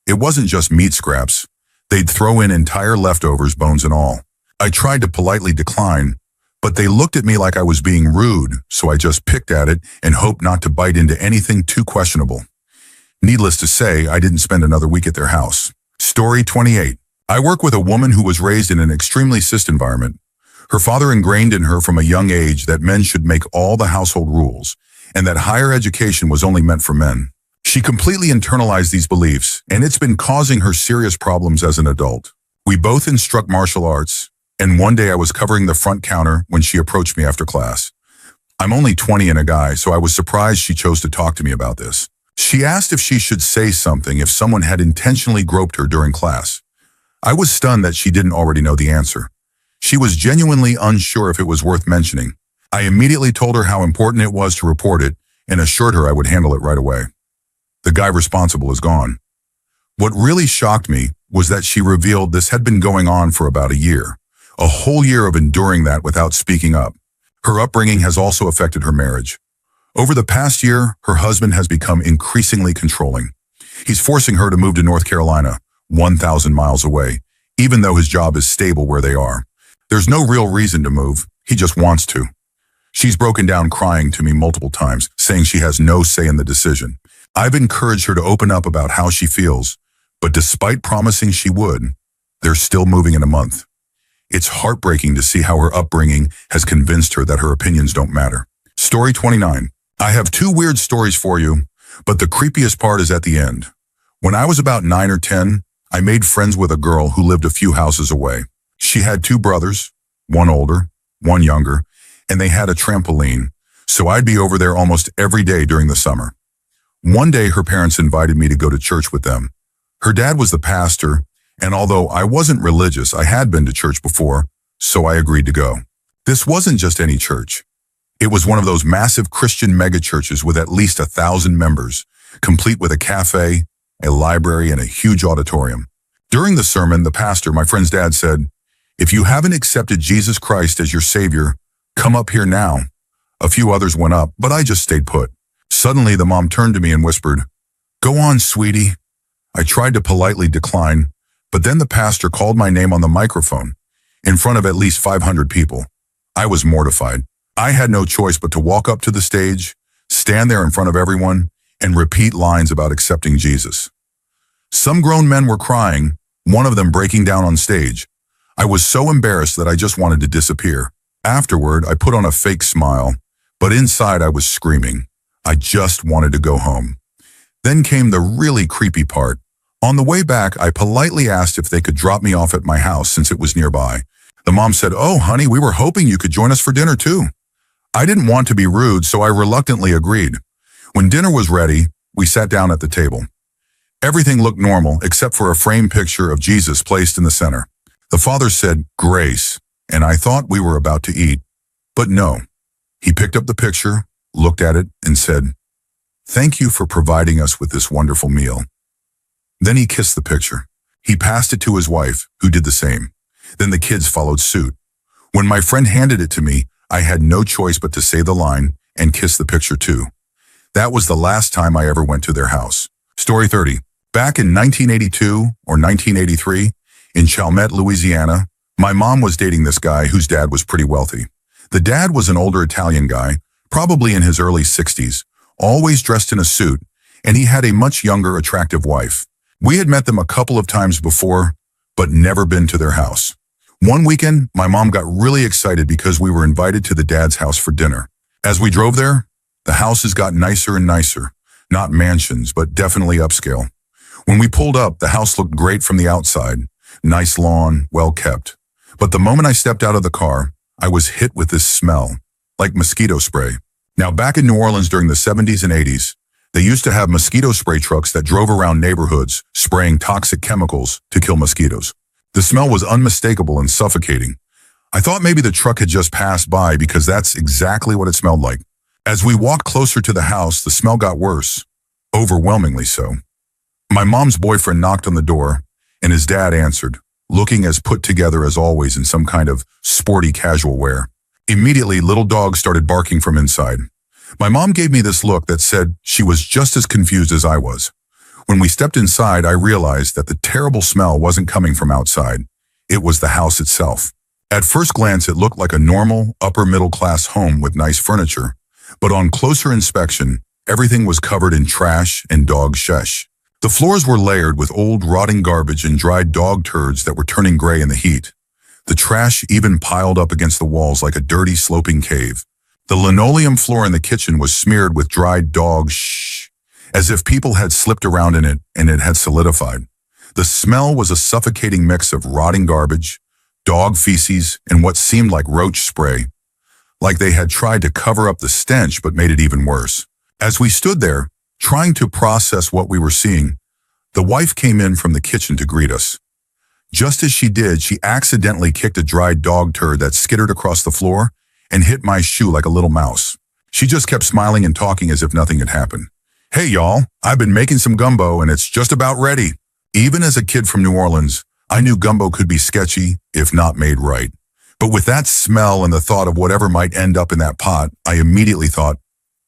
It wasn't just meat scraps. They'd throw in entire leftovers, bones and all. I tried to politely decline, but they looked at me like I was being rude, so I just picked at it and hoped not to bite into anything too questionable. Needless to say, I didn't spend another week at their house. Story 28. I work with a woman who was raised in an extremely cis environment. Her father ingrained in her from a young age that men should make all the household rules, and that higher education was only meant for men. She completely internalized these beliefs, and it's been causing her serious problems as an adult. We both instruct martial arts, and one day I was covering the front counter when she approached me after class. I'm only 20 and a guy, so I was surprised she chose to talk to me about this. She asked if she should say something if someone had intentionally groped her during class. I was stunned that she didn't already know the answer. She was genuinely unsure if it was worth mentioning. I immediately told her how important it was to report it and assured her I would handle it right away. The guy responsible is gone. What really shocked me was that she revealed this had been going on for about a year. A whole year of enduring that without speaking up. Her upbringing has also affected her marriage. Over the past year, her husband has become increasingly controlling. He's forcing her to move to North Carolina, 1,000 miles away, even though his job is stable where they are. There's no real reason to move, he just wants to. She's broken down crying to me multiple times, saying she has no say in the decision. I've encouraged her to open up about how she feels, but despite promising she would, they're still moving in a month. It's heartbreaking to see how her upbringing has convinced her that her opinions don't matter. Story 29. I have 2 weird stories for you, but the creepiest part is at the end. When I was about 9 or 10, I made friends with a girl who lived a few houses away. She had 2 brothers, one older, one younger, and they had a trampoline, so I'd be over there almost every day during the summer. One day, her parents invited me to go to church with them. Her dad was the pastor, and although I wasn't religious, I had been to church before, so I agreed to go. This wasn't just any church. It was one of those massive Christian megachurches with at least 1,000 members, complete with a cafe, a library, and a huge auditorium. During the sermon, the pastor, my friend's dad, said, "If you haven't accepted Jesus Christ as your Savior, come up here now." A few others went up, but I just stayed put. Suddenly, the mom turned to me and whispered, "Go on, sweetie." I tried to politely decline, but then the pastor called my name on the microphone, in front of at least 500 people. I was mortified. I had no choice but to walk up to the stage, stand there in front of everyone, and repeat lines about accepting Jesus. Some grown men were crying, one of them breaking down on stage. I was so embarrassed that I just wanted to disappear. Afterward, I put on a fake smile, but inside I was screaming. I just wanted to go home. Then came the really creepy part. On the way back, I politely asked if they could drop me off at my house since it was nearby. The mom said, "Oh, honey, we were hoping you could join us for dinner too." I didn't want to be rude, so I reluctantly agreed. When dinner was ready, we sat down at the table. Everything looked normal except for a framed picture of Jesus placed in the center. The father said, "Grace," and I thought we were about to eat. But no. He picked up the picture, looked at it, and said, "Thank you for providing us with this wonderful meal." Then he kissed the picture. He passed it to his wife, who did the same. Then the kids followed suit. When my friend handed it to me, I had no choice but to say the line and kiss the picture too. That was the last time I ever went to their house. Story 30. Back in 1982 or 1983, in Chalmette, Louisiana, my mom was dating this guy whose dad was pretty wealthy. The dad was an older Italian guy, probably in his early 60s, always dressed in a suit, and he had a much younger, attractive wife. We had met them a couple of times before, but never been to their house. One weekend, my mom got really excited because we were invited to the dad's house for dinner. As we drove there, the houses got nicer and nicer. Not mansions, but definitely upscale. When we pulled up, the house looked great from the outside. Nice lawn, well kept. But the moment I stepped out of the car, I was hit with this smell, like mosquito spray. Now, back in New Orleans during the 70s and 80s, they used to have mosquito spray trucks that drove around neighborhoods, spraying toxic chemicals to kill mosquitoes. The smell was unmistakable and suffocating. I thought maybe the truck had just passed by because that's exactly what it smelled like. As we walked closer to the house, the smell got worse, overwhelmingly so. My mom's boyfriend knocked on the door, and his dad answered, looking as put together as always in some kind of sporty casual wear. Immediately, little dogs started barking from inside. My mom gave me this look that said she was just as confused as I was. When we stepped inside, I realized that the terrible smell wasn't coming from outside. It was the house itself. At first glance, it looked like a normal, upper-middle-class home with nice furniture. But on closer inspection, everything was covered in trash and dog shesh. The floors were layered with old, rotting garbage and dried dog turds that were turning gray in the heat. The trash even piled up against the walls like a dirty, sloping cave. The linoleum floor in the kitchen was smeared with dried dog shh, as if people had slipped around in it and it had solidified. The smell was a suffocating mix of rotting garbage, dog feces, and what seemed like roach spray, like they had tried to cover up the stench but made it even worse. As we stood there, trying to process what we were seeing, the wife came in from the kitchen to greet us. Just as she did, she accidentally kicked a dried dog turd that skittered across the floor and hit my shoe like a little mouse. She just kept smiling and talking as if nothing had happened. "Hey y'all, I've been making some gumbo and it's just about ready." Even as a kid from New Orleans, I knew gumbo could be sketchy if not made right. But with that smell and the thought of whatever might end up in that pot, I immediately thought,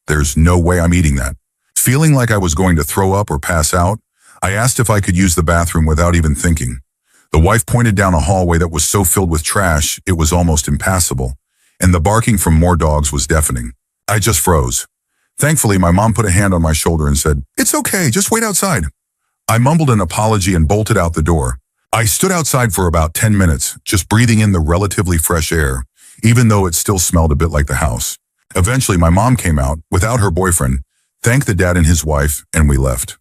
there's no way I'm eating that. Feeling like I was going to throw up or pass out, I asked if I could use the bathroom without even thinking. The wife pointed down a hallway that was so filled with trash it was almost impassable, and the barking from more dogs was deafening. I just froze. Thankfully, my mom put a hand on my shoulder and said, "It's okay, just wait outside." I mumbled an apology and bolted out the door. I stood outside for about 10 minutes, just breathing in the relatively fresh air, even though it still smelled a bit like the house. Eventually, my mom came out, without her boyfriend, thanked the dad and his wife, and we left.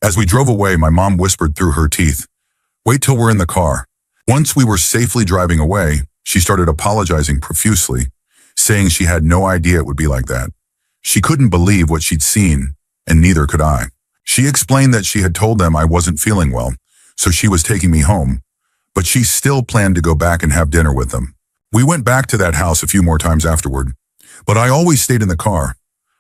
As we drove away, my mom whispered through her teeth, "Wait till we're in the car." Once we were safely driving away, she started apologizing profusely, saying she had no idea it would be like that. She couldn't believe what she'd seen, and neither could I. She explained that she had told them I wasn't feeling well, so she was taking me home, but she still planned to go back and have dinner with them. We went back to that house a few more times afterward. But I always stayed in the car.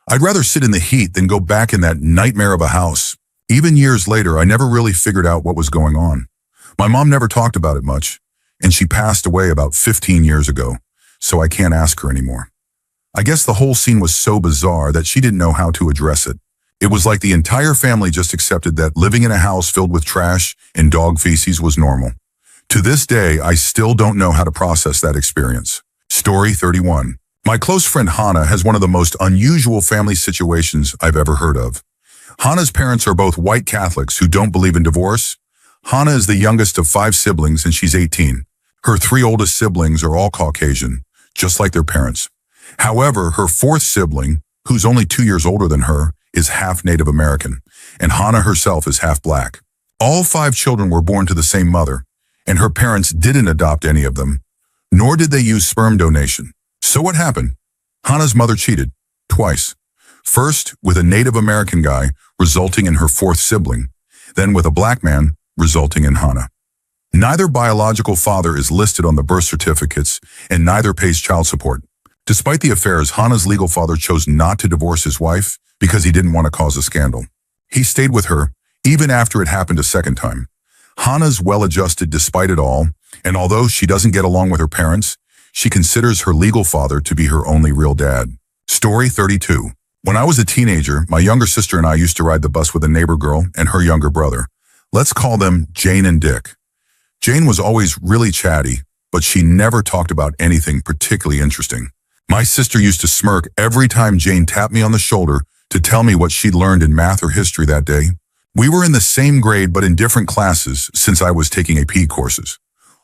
I'd rather sit in the heat than go back in that nightmare of a house. Even years later, I never really figured out what was going on. My mom never talked about it much, and she passed away about 15 years ago, so I can't ask her anymore. I guess the whole scene was so bizarre that she didn't know how to address it. It was like the entire family just accepted that living in a house filled with trash and dog feces was normal. To this day, I still don't know how to process that experience. Story 31. My close friend Hannah has one of the most unusual family situations I've ever heard of. Hannah's parents are both white Catholics who don't believe in divorce. Hannah is the youngest of 5 siblings and she's 18. Her 3 oldest siblings are all Caucasian, just like their parents. However, her 4th sibling, who's only 2 years older than her, is half Native American, and Hannah herself is half black. All 5 children were born to the same mother, and her parents didn't adopt any of them, nor did they use sperm donation. So what happened? Hannah's mother cheated, twice. First, with a Native American guy, resulting in her 4th sibling, then with a black man, resulting in Hannah. Neither biological father is listed on the birth certificates, and neither pays child support. Despite the affairs, Hannah's legal father chose not to divorce his wife because he didn't want to cause a scandal. He stayed with her, even after it happened a second time. Hannah's well-adjusted despite it all, and although she doesn't get along with her parents, she considers her legal father to be her only real dad. Story 32. When I was a teenager, my younger sister and I used to ride the bus with a neighbor girl and her younger brother. Let's call them Jane and Dick. Jane was always really chatty, but she never talked about anything particularly interesting. My sister used to smirk every time Jane tapped me on the shoulder to tell me what she'd learned in math or history that day. We were in the same grade but in different classes since I was taking AP courses.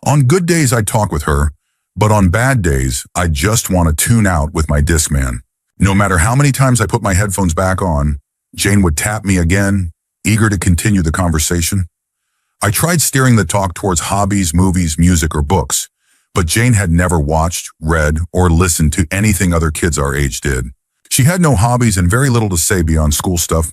On good days, I'd talk with her, but on bad days, I'd just want to tune out with my Discman. No matter how many times I put my headphones back on, Jane would tap me again, eager to continue the conversation. I tried steering the talk towards hobbies, movies, music, or books, but Jane had never watched, read, or listened to anything other kids our age did. She had no hobbies and very little to say beyond school stuff.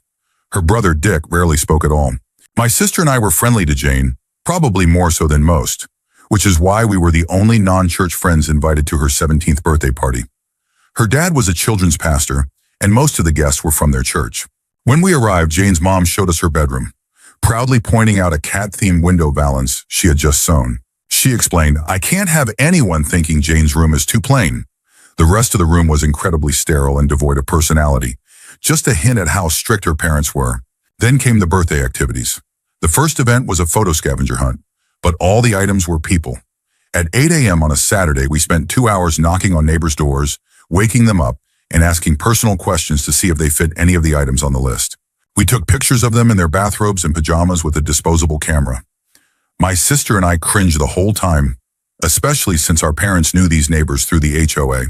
Her brother Dick rarely spoke at all. My sister and I were friendly to Jane, probably more so than most, which is why we were the only non-church friends invited to her 17th birthday party. Her dad was a children's pastor, and most of the guests were from their church. When we arrived, Jane's mom showed us her bedroom, proudly pointing out a cat-themed window valance she had just sewn. She explained, "I can't have anyone thinking Jane's room is too plain." The rest of the room was incredibly sterile and devoid of personality, just a hint at how strict her parents were. Then came the birthday activities. The first event was a photo scavenger hunt, but all the items were people. At 8 a.m. on a Saturday, we spent 2 hours knocking on neighbors' doors, waking them up, and asking personal questions to see if they fit any of the items on the list. We took pictures of them in their bathrobes and pajamas with a disposable camera. My sister and I cringed the whole time, especially since our parents knew these neighbors through the HOA.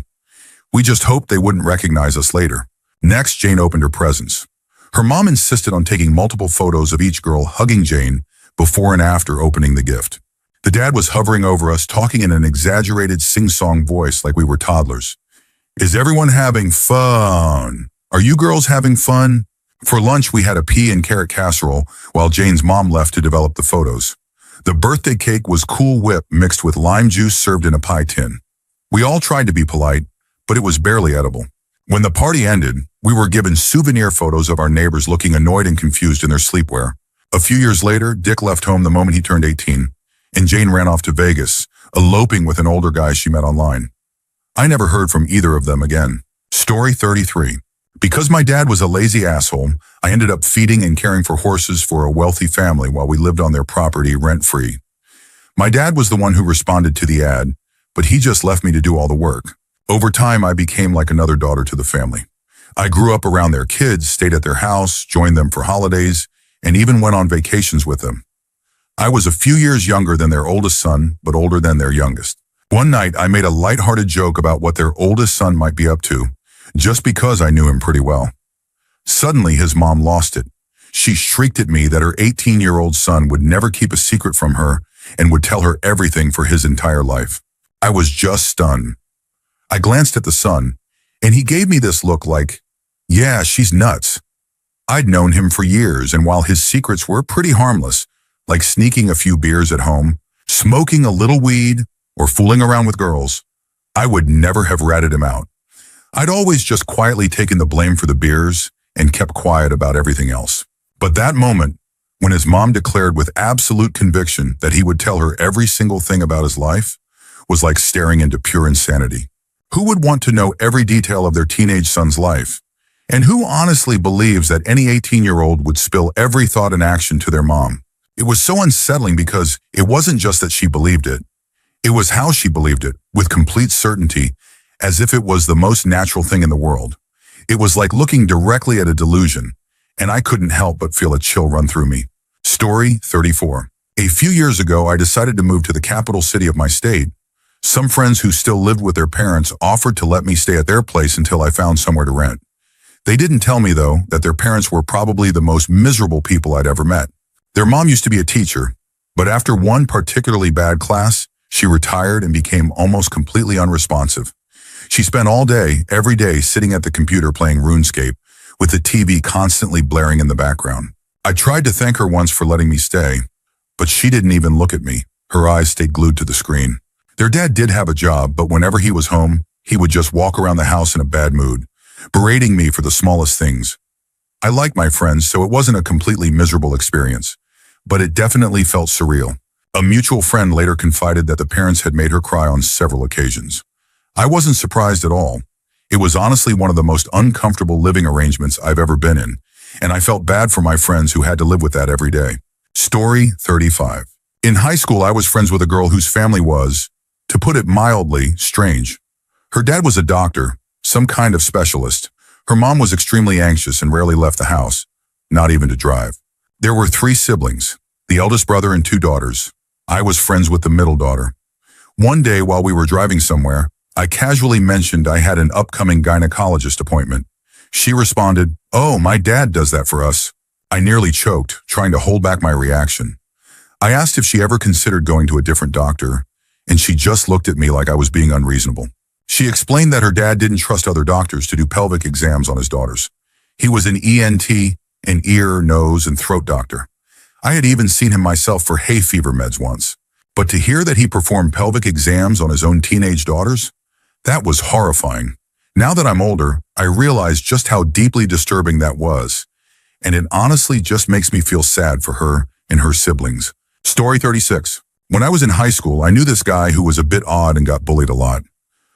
We just hoped they wouldn't recognize us later. Next, Jane opened her presents. Her mom insisted on taking multiple photos of each girl hugging Jane before and after opening the gift. The dad was hovering over us, talking in an exaggerated sing-song voice like we were toddlers. "Is everyone having fun? Are you girls having fun?" For lunch, we had a pea and carrot casserole while Jane's mom left to develop the photos. The birthday cake was Cool Whip mixed with lime juice served in a pie tin. We all tried to be polite, but it was barely edible. When the party ended, we were given souvenir photos of our neighbors looking annoyed and confused in their sleepwear. A few years later, Dick left home the moment he turned 18, and Jane ran off to Vegas, eloping with an older guy she met online. I never heard from either of them again. Story 33. Because my dad was a lazy asshole, I ended up feeding and caring for horses for a wealthy family while we lived on their property rent-free. My dad was the one who responded to the ad, but he just left me to do all the work. Over time, I became like another daughter to the family. I grew up around their kids, stayed at their house, joined them for holidays, and even went on vacations with them. I was a few years younger than their oldest son, but older than their youngest. One night, I made a lighthearted joke about what their oldest son might be up to, just because I knew him pretty well. Suddenly, his mom lost it. She shrieked at me that her 18-year-old son would never keep a secret from her and would tell her everything for his entire life. I was just stunned. I glanced at the son, and he gave me this look like, yeah, she's nuts. I'd known him for years, and while his secrets were pretty harmless, like sneaking a few beers at home, smoking a little weed, or fooling around with girls, I would never have ratted him out. I'd always just quietly taken the blame for the beers and kept quiet about everything else. But that moment, when his mom declared with absolute conviction that he would tell her every single thing about his life, was like staring into pure insanity. Who would want to know every detail of their teenage son's life? And who honestly believes that any 18-year-old would spill every thought and action to their mom? It was so unsettling because it wasn't just that she believed it. It was how she believed it, with complete certainty, as if it was the most natural thing in the world. It was like looking directly at a delusion, and I couldn't help but feel a chill run through me. Story 34. A few years ago, I decided to move to the capital city of my state. Some friends who still lived with their parents offered to let me stay at their place until I found somewhere to rent. They didn't tell me, though, that their parents were probably the most miserable people I'd ever met. Their mom used to be a teacher, but after one particularly bad class, she retired and became almost completely unresponsive. She spent all day, every day, sitting at the computer playing RuneScape, with the TV constantly blaring in the background. I tried to thank her once for letting me stay, but she didn't even look at me. Her eyes stayed glued to the screen. Their dad did have a job, but whenever he was home, he would just walk around the house in a bad mood, berating me for the smallest things. I liked my friends, so it wasn't a completely miserable experience, but it definitely felt surreal. A mutual friend later confided that the parents had made her cry on several occasions. I wasn't surprised at all. It was honestly one of the most uncomfortable living arrangements I've ever been in, and I felt bad for my friends who had to live with that every day. Story 35. In high school, I was friends with a girl whose family was, to put it mildly, strange. Her dad was a doctor, some kind of specialist. Her mom was extremely anxious and rarely left the house, not even to drive. There were 3 siblings, the eldest brother and 2 daughters. I was friends with the middle daughter. One day while we were driving somewhere, I casually mentioned I had an upcoming gynecologist appointment. She responded, "Oh, my dad does that for us." I nearly choked, trying to hold back my reaction. I asked if she ever considered going to a different doctor, and she just looked at me like I was being unreasonable. She explained that her dad didn't trust other doctors to do pelvic exams on his daughters. He was an ENT, an ear, nose, and throat doctor. I had even seen him myself for hay fever meds once. But to hear that he performed pelvic exams on his own teenage daughters, that was horrifying. Now that I'm older, I realize just how deeply disturbing that was, and it honestly just makes me feel sad for her and her siblings. Story 36. When I was in high school, I knew this guy who was a bit odd and got bullied a lot.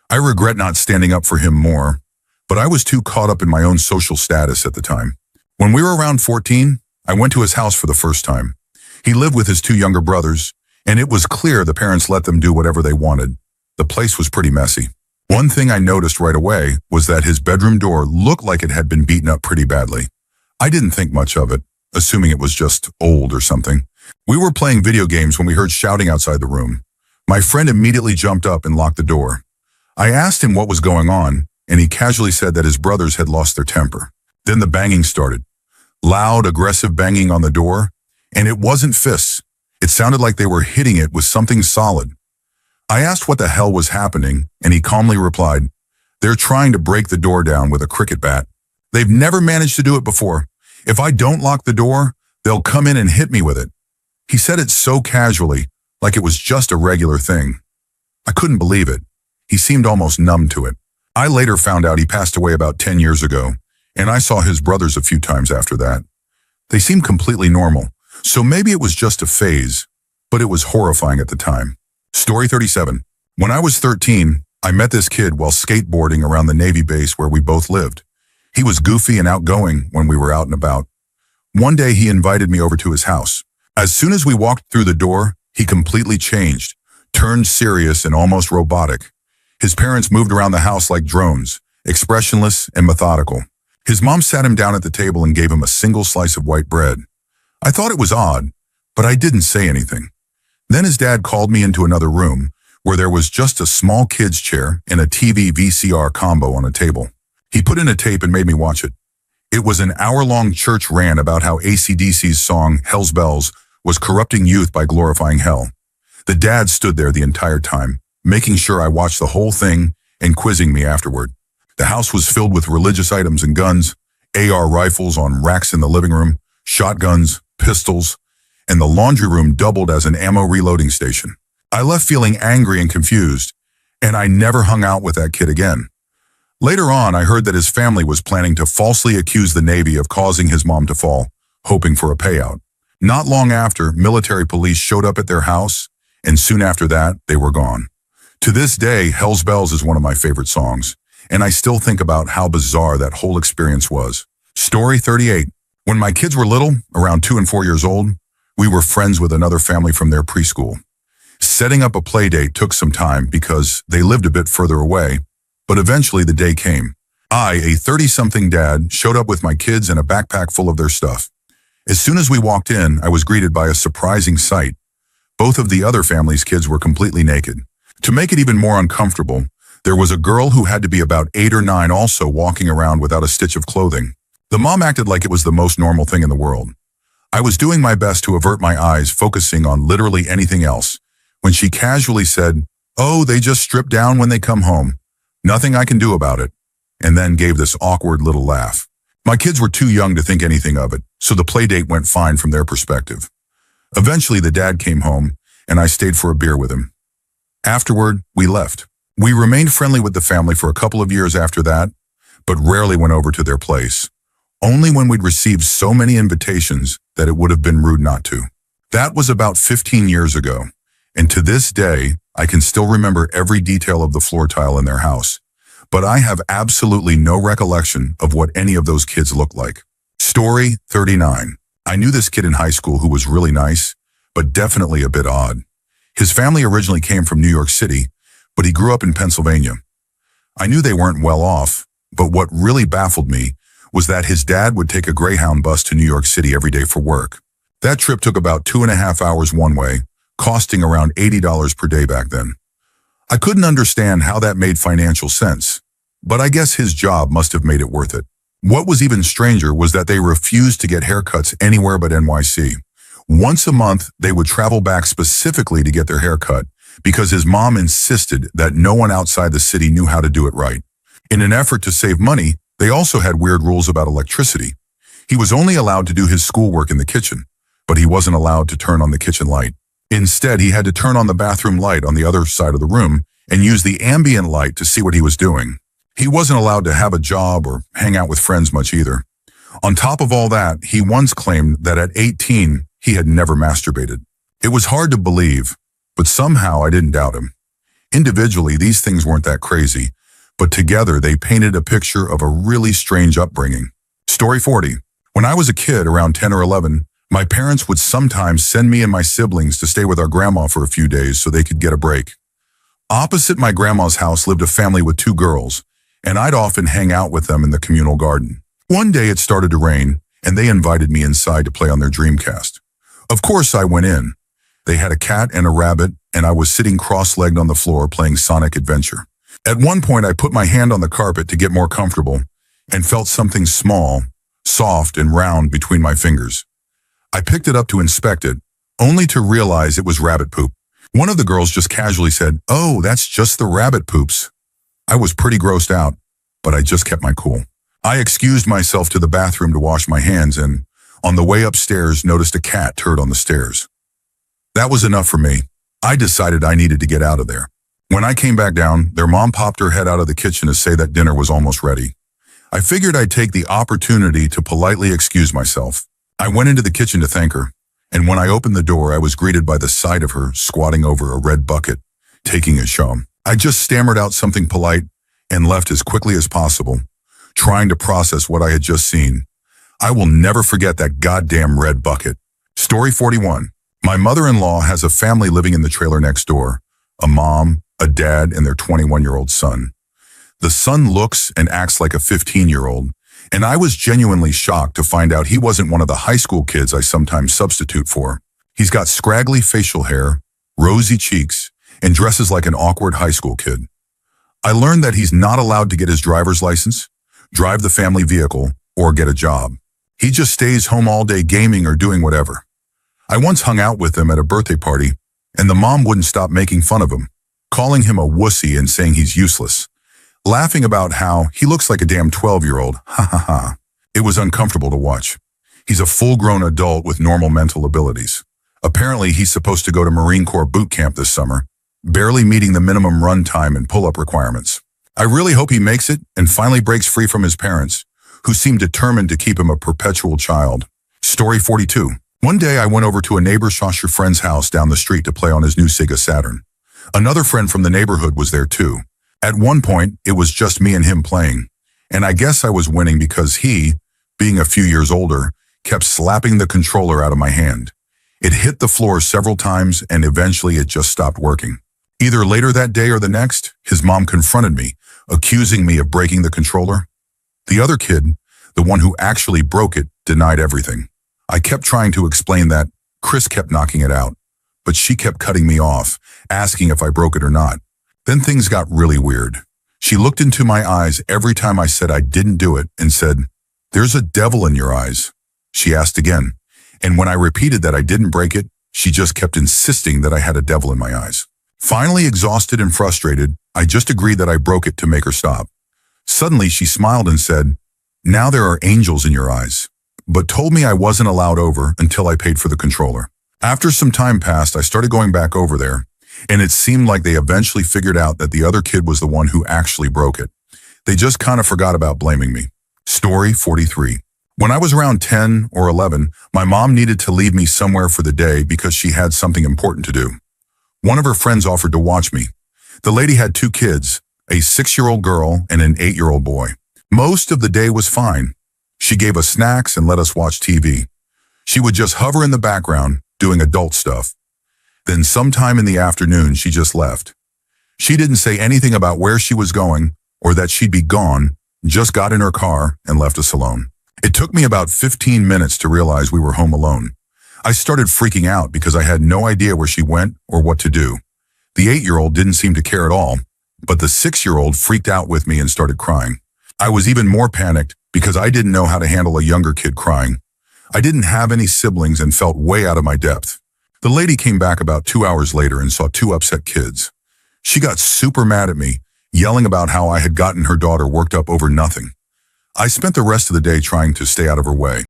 I regret not standing up for him more, but I was too caught up in my own social status at the time. When we were around 14, I went to his house for the first time. He lived with his 2 younger brothers, and it was clear the parents let them do whatever they wanted. The place was pretty messy. One thing I noticed right away was that his bedroom door looked like it had been beaten up pretty badly. I didn't think much of it, assuming it was just old or something. We were playing video games when we heard shouting outside the room. My friend immediately jumped up and locked the door. I asked him what was going on, and he casually said that his brothers had lost their temper. Then the banging started. Loud, aggressive banging on the door, and it wasn't fists. It sounded like they were hitting it with something solid. I asked what the hell was happening, and he calmly replied, "They're trying to break the door down with a cricket bat. They've never managed to do it before. If I don't lock the door, they'll come in and hit me with it." He said it so casually, like it was just a regular thing. I couldn't believe it. He seemed almost numb to it. I later found out he passed away about 10 years ago, and I saw his brothers a few times after that. They seemed completely normal, so maybe it was just a phase, but it was horrifying at the time. Story 37. When I was 13, I met this kid while skateboarding around the Navy base where we both lived. He was goofy and outgoing when we were out and about. One day he invited me over to his house. As soon as we walked through the door, he completely changed, turned serious and almost robotic. His parents moved around the house like drones, expressionless and methodical. His mom sat him down at the table and gave him a single slice of white bread. I thought it was odd, but I didn't say anything. Then his dad called me into another room where there was just a small kid's chair and a TV VCR combo on a table. He put in a tape and made me watch it. It was an hour-long church rant about how AC/DC's song, Hell's Bells, was corrupting youth by glorifying hell. The dad stood there the entire time, making sure I watched the whole thing and quizzing me afterward. The house was filled with religious items and guns, AR rifles on racks in the living room, shotguns, pistols, and the laundry room doubled as an ammo reloading station. I left feeling angry and confused, and I never hung out with that kid again. Later on, I heard that his family was planning to falsely accuse the Navy of causing his mom to fall, hoping for a payout. Not long after, military police showed up at their house, and soon after that, they were gone. To this day, Hell's Bells is one of my favorite songs, and I still think about how bizarre that whole experience was. Story 38. When my kids were little, around 2 and 4 years old, we were friends with another family from their preschool. Setting up a play date took some time because they lived a bit further away, but eventually the day came. I, a 30-something dad, showed up with my kids and a backpack full of their stuff. As soon as we walked in, I was greeted by a surprising sight. Both of the other family's kids were completely naked. To make it even more uncomfortable, there was a girl who had to be about 8 or 9 also walking around without a stitch of clothing. The mom acted like it was the most normal thing in the world. I was doing my best to avert my eyes, focusing on literally anything else, when she casually said, "Oh, they just strip down when they come home. Nothing I can do about it," and then gave this awkward little laugh. My kids were too young to think anything of it, so the play date went fine from their perspective. Eventually, the dad came home, and I stayed for a beer with him. Afterward, we left. We remained friendly with the family for a couple of years after that, but rarely went over to their place. Only when we'd received so many invitations that it would have been rude not to. That was about 15 years ago, and to this day, I can still remember every detail of the floor tile in their house, but I have absolutely no recollection of what any of those kids looked like. Story 39. I knew this kid in high school who was really nice, but definitely a bit odd. His family originally came from New York City, but he grew up in Pennsylvania. I knew they weren't well off, but what really baffled me was that his dad would take a Greyhound bus to New York City every day for work. That trip took about 2.5 hours one way, costing around $80 per day back then. I couldn't understand how that made financial sense, but I guess his job must have made it worth it. What was even stranger was that they refused to get haircuts anywhere but NYC. Once a month, they would travel back specifically to get their hair cut because his mom insisted that no one outside the city knew how to do it right. In an effort to save money, they also had weird rules about electricity. He was only allowed to do his schoolwork in the kitchen, but he wasn't allowed to turn on the kitchen light. Instead, he had to turn on the bathroom light on the other side of the room and use the ambient light to see what he was doing. He wasn't allowed to have a job or hang out with friends much either. On top of all that, he once claimed that at 18, he had never masturbated. It was hard to believe, but somehow I didn't doubt him. Individually, these things weren't that crazy, but together they painted a picture of a really strange upbringing. Story 40. When I was a kid, around 10 or 11, my parents would sometimes send me and my siblings to stay with our grandma for a few days so they could get a break. Opposite my grandma's house lived a family with 2 girls, and I'd often hang out with them in the communal garden. One day it started to rain, and they invited me inside to play on their Dreamcast. Of course, I went in. They had a cat and a rabbit, and I was sitting cross-legged on the floor playing Sonic Adventure. At one point, I put my hand on the carpet to get more comfortable and felt something small, soft, and round between my fingers. I picked it up to inspect it, only to realize it was rabbit poop. One of the girls just casually said, "Oh, that's just the rabbit poops." I was pretty grossed out, but I just kept my cool. I excused myself to the bathroom to wash my hands and, on the way upstairs, noticed a cat turd on the stairs. That was enough for me. I decided I needed to get out of there. When I came back down, their mom popped her head out of the kitchen to say that dinner was almost ready. I figured I'd take the opportunity to politely excuse myself. I went into the kitchen to thank her, and when I opened the door, I was greeted by the sight of her squatting over a red bucket, taking a show. I just stammered out something polite and left as quickly as possible, trying to process what I had just seen. I will never forget that goddamn red bucket. Story 41. My mother-in-law has a family living in the trailer next door, a mom, a dad, and their 21-year-old son. The son looks and acts like a 15-year-old, and I was genuinely shocked to find out he wasn't one of the high school kids I sometimes substitute for. He's got scraggly facial hair, rosy cheeks, and dresses like an awkward high school kid. I learned that he's not allowed to get his driver's license, drive the family vehicle, or get a job. He just stays home all day gaming or doing whatever. I once hung out with him at a birthday party, and the mom wouldn't stop making fun of him, calling him a wussy and saying he's useless, laughing about how he looks like a damn 12-year-old. Ha ha ha. It was uncomfortable to watch. He's a full-grown adult with normal mental abilities. Apparently, he's supposed to go to Marine Corps boot camp this summer, barely meeting the minimum run time and pull-up requirements. I really hope he makes it and finally breaks free from his parents, who seem determined to keep him a perpetual child. Story 42. One day I went over to a neighbor Shasher friend's house down the street to play on his new Sega Saturn. Another friend from the neighborhood was there too. At one point, it was just me and him playing. And I guess I was winning because he, being a few years older, kept slapping the controller out of my hand. It hit the floor several times and eventually it just stopped working. Either later that day or the next, his mom confronted me, accusing me of breaking the controller. The other kid, the one who actually broke it, denied everything. I kept trying to explain that Chris kept knocking it out, but she kept cutting me off, asking if I broke it or not. Then things got really weird. She looked into my eyes every time I said I didn't do it and said, "There's a devil in your eyes." She asked again, and when I repeated that I didn't break it, she just kept insisting that I had a devil in my eyes. Finally, exhausted and frustrated, I just agreed that I broke it to make her stop. Suddenly, she smiled and said, "Now there are angels in your eyes," but told me I wasn't allowed over until I paid for the controller. After some time passed, I started going back over there, and it seemed like they eventually figured out that the other kid was the one who actually broke it. They just kind of forgot about blaming me. Story 43. When I was around 10 or 11, my mom needed to leave me somewhere for the day because she had something important to do. One of her friends offered to watch me. The lady had two kids, a 6-year-old girl and an 8-year-old boy. Most of the day was fine. She gave us snacks and let us watch TV. She would just hover in the background, doing adult stuff. Then sometime in the afternoon, she just left. She didn't say anything about where she was going or that she'd be gone, just got in her car and left us alone. It took me about 15 minutes to realize we were home alone. I started freaking out because I had no idea where she went or what to do. The 8-year-old didn't seem to care at all, but the 6-year-old freaked out with me and started crying. I was even more panicked because I didn't know how to handle a younger kid crying. I didn't have any siblings and felt way out of my depth. The lady came back about 2 hours later and saw two upset kids. She got super mad at me, yelling about how I had gotten her daughter worked up over nothing. I spent the rest of the day trying to stay out of her way.